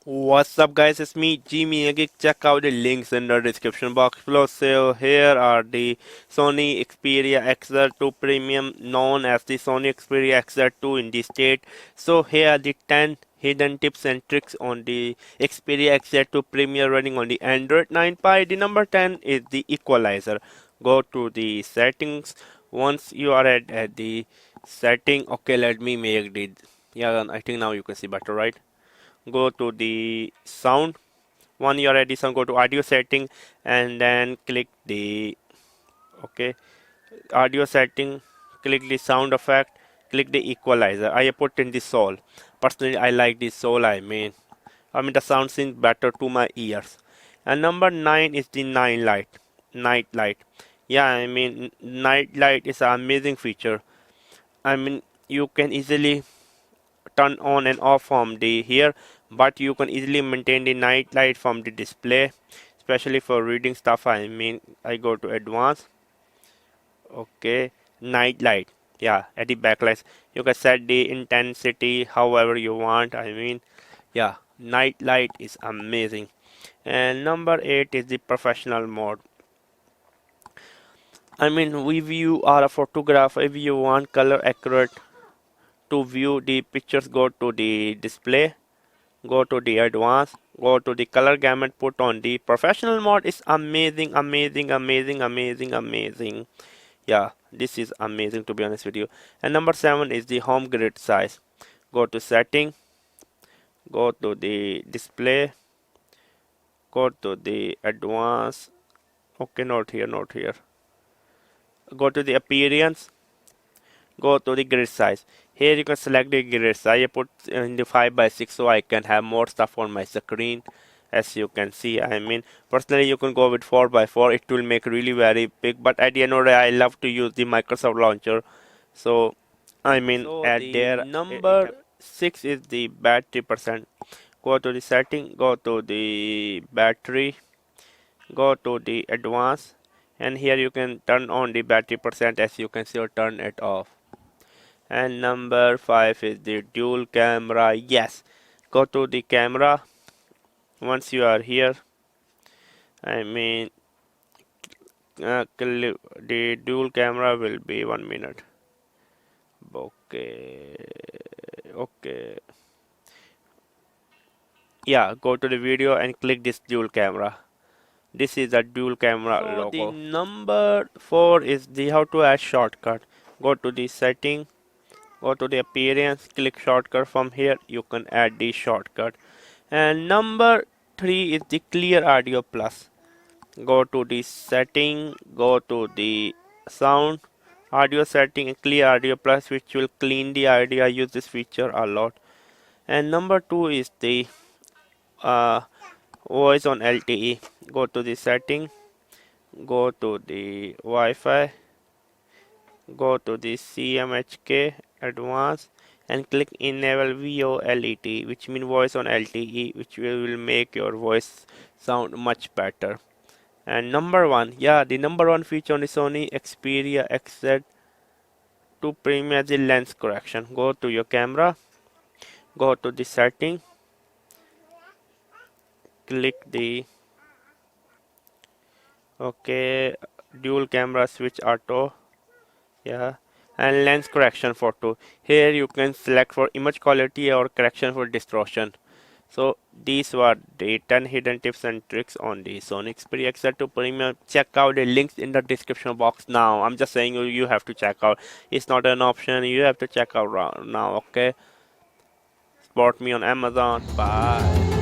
What's up guys, it's me Jimmy Geek. Check out the links in the description box below. So here are the Sony Xperia XZ2 Premium, known as the Sony Xperia XZ2 in the state. So here are the 10 hidden tips and tricks on the Xperia XZ2 Premium running on the Android 9 Pie. The number 10 is the equalizer. Go to the settings. Once you are at the setting, okay, let me make the, yeah, I think now you can see better, right? Go to the sound. One you are ready, so go to audio setting and then click the, okay, audio setting, click the sound effect, click the equalizer. I put in the soul. Personally I like the soul. I mean the sound seems better to my ears. And number 9 is the night light. Yeah, I mean night light is an amazing feature. I mean you can easily turn on and off from the here, but you can easily maintain the night light from the display, especially for reading stuff. I go to advanced, okay, night light. Yeah, at the backlights you can set the intensity however you want. Yeah, night light is amazing. And number 8 is the professional mode. If you are a photographer, if you want color accurate to view the pictures, go to the display, go to the advanced, go to the color gamut, put on the professional mode. Is amazing, amazing, amazing, amazing, amazing. Yeah, this is amazing to be honest with you. And number 7 is the home grid size. Go to setting, go to the display, go to the advanced, okay, not here, not here, go to the appearance, go to the grid size. Here you can select the grid size. I put in the 5 by 6 so I can have more stuff on my screen. As you can see, personally you can go with 4 by 4. It will make really very big, but at the end of the day I love to use the Microsoft launcher. So at there number 6 is the battery percent. Go to the setting, go to the battery, go to the advanced, and here you can turn on the battery percent, as you can see, or turn it off. And number 5 is the dual camera. Yes, go to the camera. Once you are here, I mean the dual camera will be 1 minute. Okay, okay, yeah, go to the video and click this dual camera. This is a dual camera logo. The number 4 is the how to add shortcut. Go to the setting, go to the appearance, click shortcut. From here you can add the shortcut. And number 3 is the clear audio plus. Go to the setting, go to the sound, audio setting, and clear audio plus, which will clean the audio. I use this feature a lot. And number 2 is the uh, voice on LTE. Go to the setting, go to the Wi-Fi, go to the CMHK advanced, and click enable VOLTE, which means voice on LTE, which will make your voice sound much better. And number 1, yeah, the number 1 feature on the Sony Xperia XZ2 Premium is the lens correction. Go to your camera, go to the setting, click the, okay, dual camera switch auto, yeah, and lens correction photo. Here you can select for image quality or correction for distortion. So these were the 10 hidden tips and tricks on the Sony Xperia XZ2 Premium. Check out the links in the description box now. I'm just saying you have to check out. It's not an option. You have to check out now. Okay. Support me on Amazon. Bye.